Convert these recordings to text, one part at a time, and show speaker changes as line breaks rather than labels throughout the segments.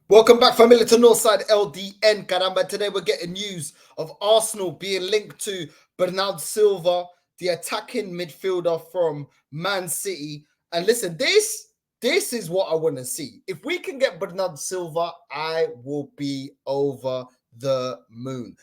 Welcome back, family, to Northside LDN. Caramba, today we're getting news of Arsenal being linked to Bernard Silva, the attacking midfielder from Man City. And listen, this is what I want to see. If we can get Bernard Silva, I will be over the moon.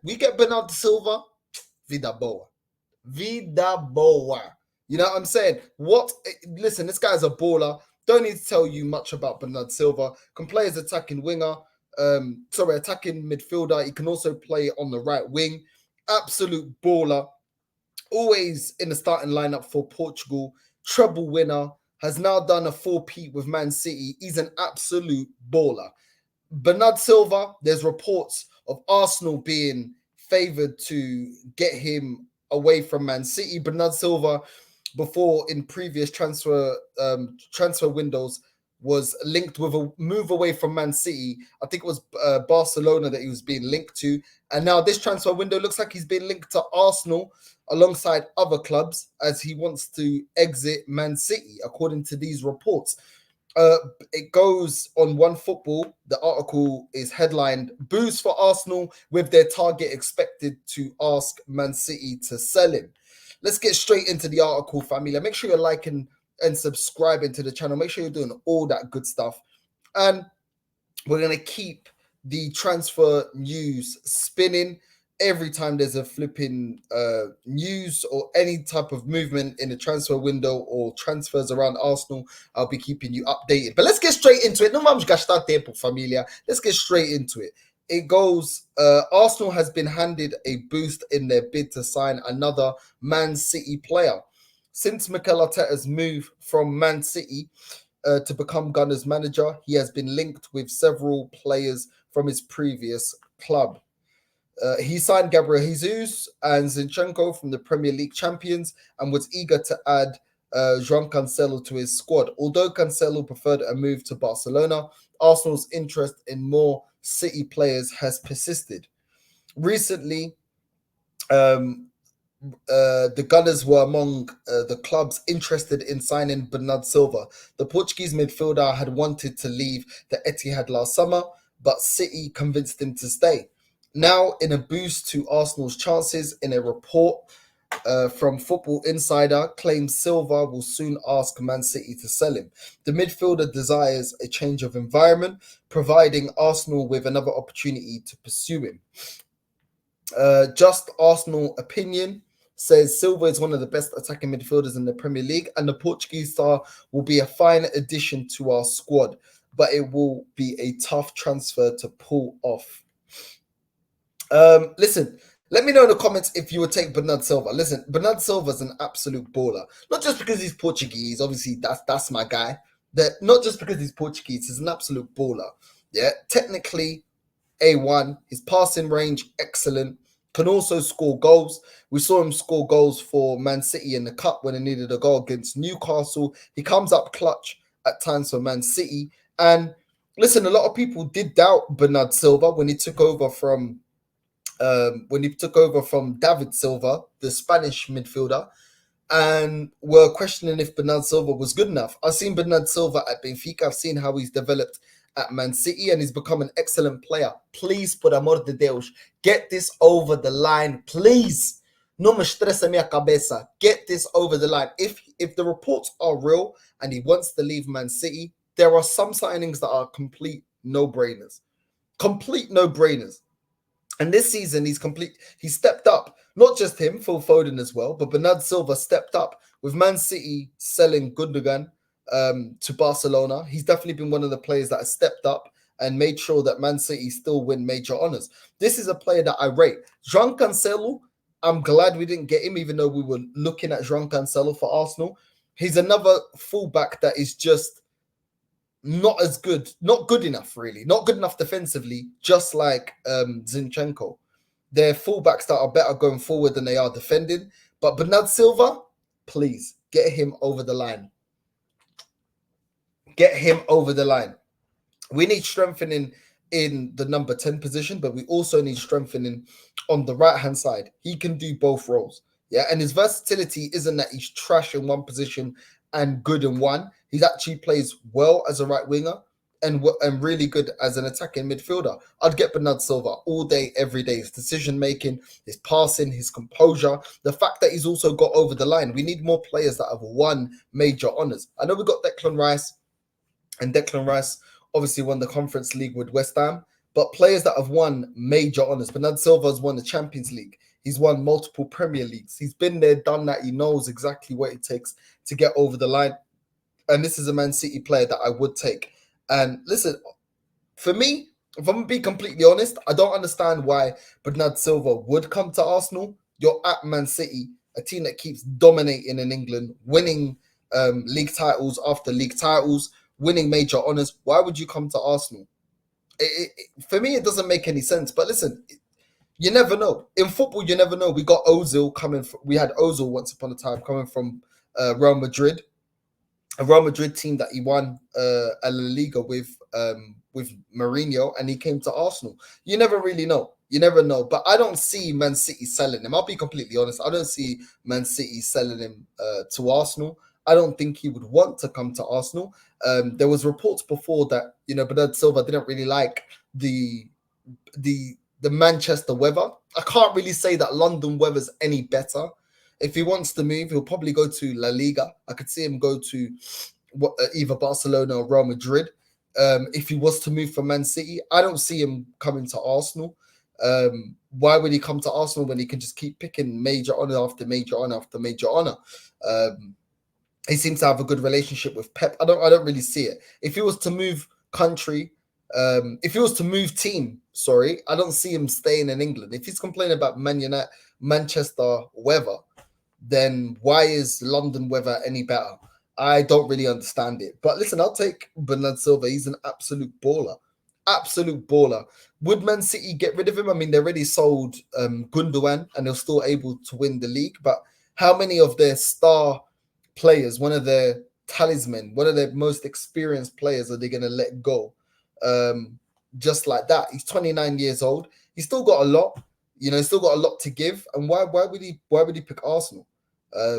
We get Bernard Silva, vida boa. Vida boa. You know what I'm saying? Listen, this guy's a baller. Don't need to tell you much about Bernard Silva. Can play as attacking winger, attacking midfielder. He can also play on the right wing. Absolute baller. Always in the starting lineup for Portugal. Treble winner. Has now done a 4-peat with Man City. He's an absolute baller. Bernard Silva, there's reports of Arsenal being favoured to get him away from Man City. Bernard Silva, before in previous transfer windows, was linked with a move away from Man City. I think it was Barcelona that he was being linked to. And now this transfer window looks like he's been linked to Arsenal alongside other clubs as he wants to exit Man City, according to these reports. It goes on One Football. The article is headlined "Boost for Arsenal with their target expected to ask Man City to sell him." Let's get straight into the article, family. Make sure you're liking and subscribing to the channel. Make sure you're doing all that good stuff. And we're going to keep the transfer news spinning every time there's a flipping news or any type of movement in the transfer window or transfers around Arsenal. I'll be keeping you updated. But let's get straight into it. No vamos gastar tempo, familia. Let's get straight into it. It goes, Arsenal has been handed a boost in their bid to sign another Man City player. Since Mikel Arteta's move from Man City to become Gunners manager, he has been linked with several players from his previous club. He signed Gabriel Jesus and Zinchenko from the Premier League champions and was eager to add João Cancelo to his squad. Although Cancelo preferred a move to Barcelona, Arsenal's interest in more City players has persisted. Recently, the Gunners were among the clubs interested in signing Bernard Silva. The Portuguese midfielder had wanted to leave the Etihad last summer, but City convinced him to stay. Now, in a boost to Arsenal's chances, in a report from Football Insider, claims Silva will soon ask Man City to sell him. The midfielder desires a change of environment, providing Arsenal with another opportunity to pursue him. Just Arsenal opinion says Silva is one of the best attacking midfielders in the Premier League, and the Portuguese star will be a fine addition to our squad, but it will be a tough transfer to pull off. Listen, let me know in the comments if you would take Bernard Silva. Listen, Bernard Silva's an absolute baller. Not just because he's Portuguese, obviously that's my guy. Not just because he's Portuguese, he's an absolute baller. Yeah, technically A1, his passing range excellent. Can also score goals. We saw him score goals for Man City in the cup when he needed a goal against Newcastle. He comes up clutch at times for Man City. And listen, a lot of people did doubt Bernard Silva when he took over from David Silva, the Spanish midfielder, and were questioning if Bernard Silva was good enough. I've seen Bernard Silva at Benfica. I've seen how he's developed at Man City, and he's become an excellent player. Please, por amor de Deus, get this over the line, please. No me estresa minha cabeça. Get this over the line. If the reports are real and he wants to leave Man City, there are some signings that are complete no-brainers. Complete no-brainers. And this season, he stepped up. Not just him, Phil Foden as well, but Bernard Silva stepped up with Man City selling Gundogan to Barcelona. He's definitely been one of the players that has stepped up and made sure that Man City still win major honors. This is a player that I rate. João Cancelo, I'm glad we didn't get him, even though we were looking at João Cancelo for Arsenal. He's another fullback that is just not as good, not good enough, really. Not good enough defensively, just like Zinchenko. They're fullbacks that are better going forward than they are defending. But Bernard Silva, please, get him over the line. Get him over the line. We need strengthening in the number 10 position, but we also need strengthening on the right-hand side. He can do both roles. Yeah, and his versatility isn't that he's trash in one position and good in one. He actually plays well as a right winger and really good as an attacking midfielder, I'd get Bernardo Silva all day, every day. His decision making, his passing, his composure, the fact that he's also got over the line. We need more players that have won major honours. I know we got Declan Rice, and Declan Rice obviously won the Conference League with West Ham, but players that have won major honours. Bernardo Silva has won the Champions League. He's won multiple Premier Leagues. He's been there, done that. He knows exactly what it takes to get over the line. And this is a Man City player that I would take. And listen, for me, if I'm going to be completely honest, I don't understand why Bernardo Silva would come to Arsenal. You're at Man City, a team that keeps dominating in England, winning league titles after league titles, winning major honours. Why would you come to Arsenal? For me, it doesn't make any sense. But listen, you never know. In football, you never know. We got Ozil coming. We had Ozil once upon a time coming from Real Madrid, a Real Madrid team that he won a La Liga with Mourinho, and he came to Arsenal. You never really know. You never know. But I don't see Man City selling him. I'll be completely honest. I don't see Man City selling him to Arsenal. I don't think he would want to come to Arsenal. There was reports before that Bernardo Silva didn't really like the Manchester weather. I can't really say that London weather's any better. If he wants to move, he'll probably go to La Liga. I could see him go to either Barcelona or Real Madrid. If he was to move from Man City, I don't see him coming to Arsenal. Why would he come to Arsenal when he can just keep picking major honor after major honor after major honor? He seems to have a good relationship with Pep. I don't really see it. If he was to move country, if he was to move team, I don't see him staying in England. If he's complaining about Manchester weather, then why is London weather any better? I don't really understand it. But listen, I'll take Bernardo Silva. He's an absolute baller. Absolute baller. Would Man City get rid of him? I mean, they already sold Gundogan and they're still able to win the league. But how many of their star players, one of their talisman, one of their most experienced players are they going to let go? Just like that. He's 29 years old. He's still got a lot. He's still got a lot to give. And why would he pick Arsenal? I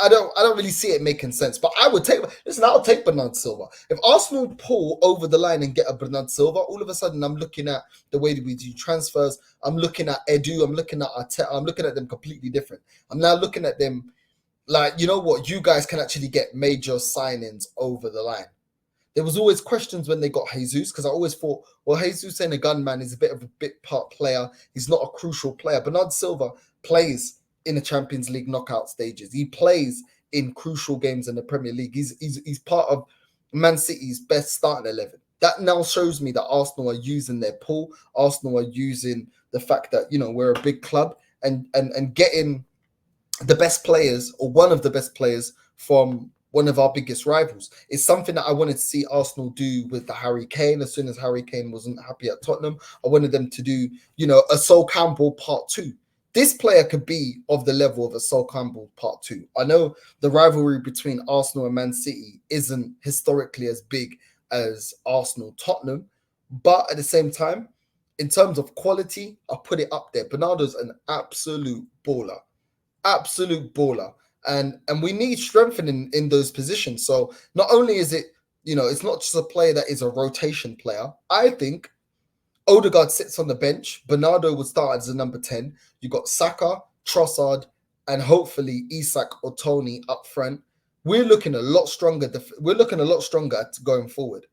don't really see it making sense. But I'll take Bernardo Silva. If Arsenal pull over the line and get a Bernardo Silva, all of a sudden I'm looking at the way that we do transfers. I'm looking at Edu. I'm looking at Arteta. I'm looking at them completely different. I'm now looking at them like, you know what? You guys can actually get major signings over the line. There was always questions when they got Jesus, because I always thought, well, Jesus ain't a gunman. He's a bit of a bit part player. He's not a crucial player. Bernardo Silva plays in the Champions League knockout stages. He plays in crucial games in the Premier League. He's part of Man City's best starting 11. That now shows me that Arsenal are using their pull. Arsenal are using the fact that, we're a big club and getting the best players or one of the best players from one of our biggest rivals. It's something that I wanted to see Arsenal do with the Harry Kane. As soon as Harry Kane wasn't happy at Tottenham, I wanted them to do, a Sol Campbell part 2. This player could be of the level of a Sol Campbell part 2. I know the rivalry between Arsenal and Man City isn't historically as big as Arsenal-Tottenham, but at the same time, in terms of quality, I put it up there. Bernardo's an absolute baller. Absolute baller. And we need strengthening in those positions. So not only is it, it's not just a player that is a rotation player. I think Odegaard sits on the bench. Bernardo would start as a number 10. You got Saka, Trossard, and hopefully Isak or Tony up front. We're looking a lot stronger. We're looking a lot stronger going forward.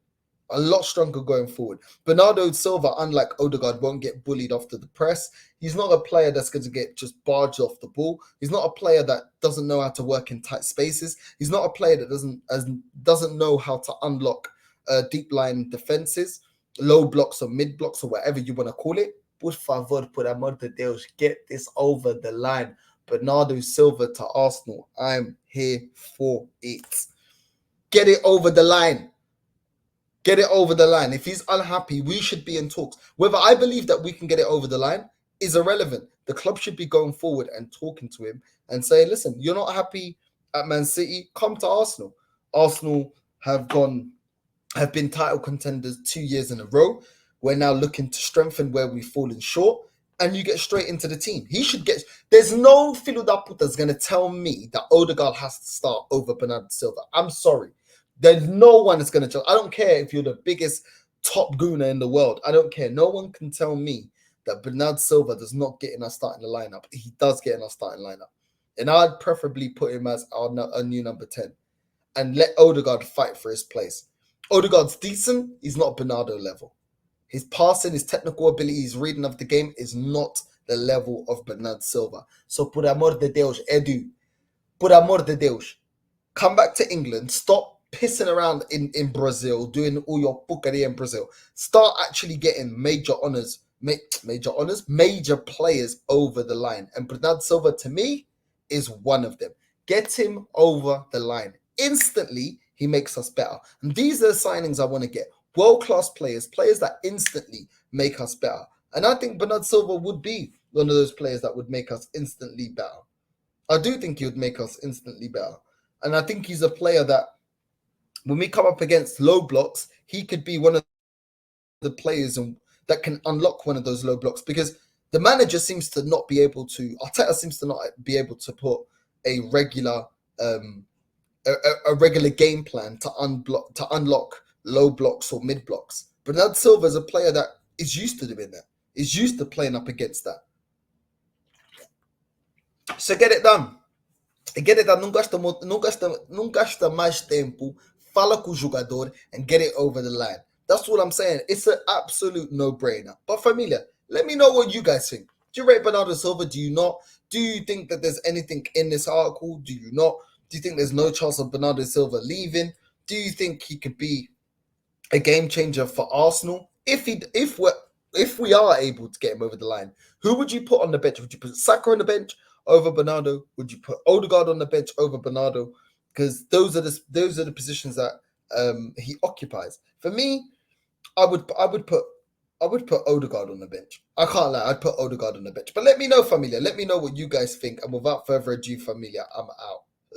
A lot stronger going forward. Bernardo Silva, unlike Odegaard, won't get bullied after the press. He's not a player that's going to get just barged off the ball. He's not a player that doesn't know how to work in tight spaces. He's not a player that doesn't know how to unlock deep line defenses, low blocks or mid blocks or whatever you want to call it. Por favor, por amor de Deus, get this over the line. Bernardo Silva to Arsenal. I'm here for it. Get it over the line. Get it over the line. If he's unhappy, we should be in talks. Whether I believe that we can get it over the line is irrelevant. The club should be going forward and talking to him and saying, listen, you're not happy at Man City, come to Arsenal. Arsenal have been title contenders 2 years in a row. We're now looking to strengthen where we've fallen short, and you get straight into the team. There's no filo da puta that's going to tell me that Odegaard has to start over Bernardo Silva. I'm sorry. There's no one that's going to. I don't care if you're the biggest top gooner in the world. I don't care. No one can tell me that Bernard Silva does not get in our starting the lineup. He does get in our starting lineup, and I'd preferably put him as our new number 10 and let Odegaard fight for his place. Odegaard's decent. He's not Bernardo level. His passing, his technical ability, his reading of the game is not the level of Bernard Silva. So, por amor de Deus, Edu, por amor de Deus, come back to England. Stop pissing around in Brazil, doing all your pucaria in Brazil. Start actually getting major players over the line. And Bernard Silva, to me, is one of them. Get him over the line. Instantly, he makes us better. And these are the signings I want to get. World-class players that instantly make us better. And I think Bernard Silva would be one of those players that would make us instantly better. I do think he would make us instantly better. And I think he's a player that when we come up against low blocks, he could be one of the players that can unlock one of those low blocks, because the manager seems to not be able to, Arteta seems to not be able to put a regular game plan to unlock low blocks or mid blocks. Bernard Silva is a player that is used to doing that, is used to playing up against that. So get it done. Get it done. Não gasta mais tempo. Fala com o jogador and get it over the line. That's what I'm saying. It's an absolute no-brainer. But familia, let me know what you guys think. Do you rate Bernardo Silva? Do you not? Do you think that there's anything in this article? Do you not? Do you think there's no chance of Bernardo Silva leaving? Do you think he could be a game changer for Arsenal? If we are able to get him over the line, who would you put on the bench? Would you put Saka on the bench over Bernardo? Would you put Odegaard on the bench over Bernardo? Because those are the positions that he occupies. For me, I would put Odegaard on the bench. I can't lie, I'd put Odegaard on the bench. But let me know, familia. Let me know what you guys think. And without further ado, familia, I'm out.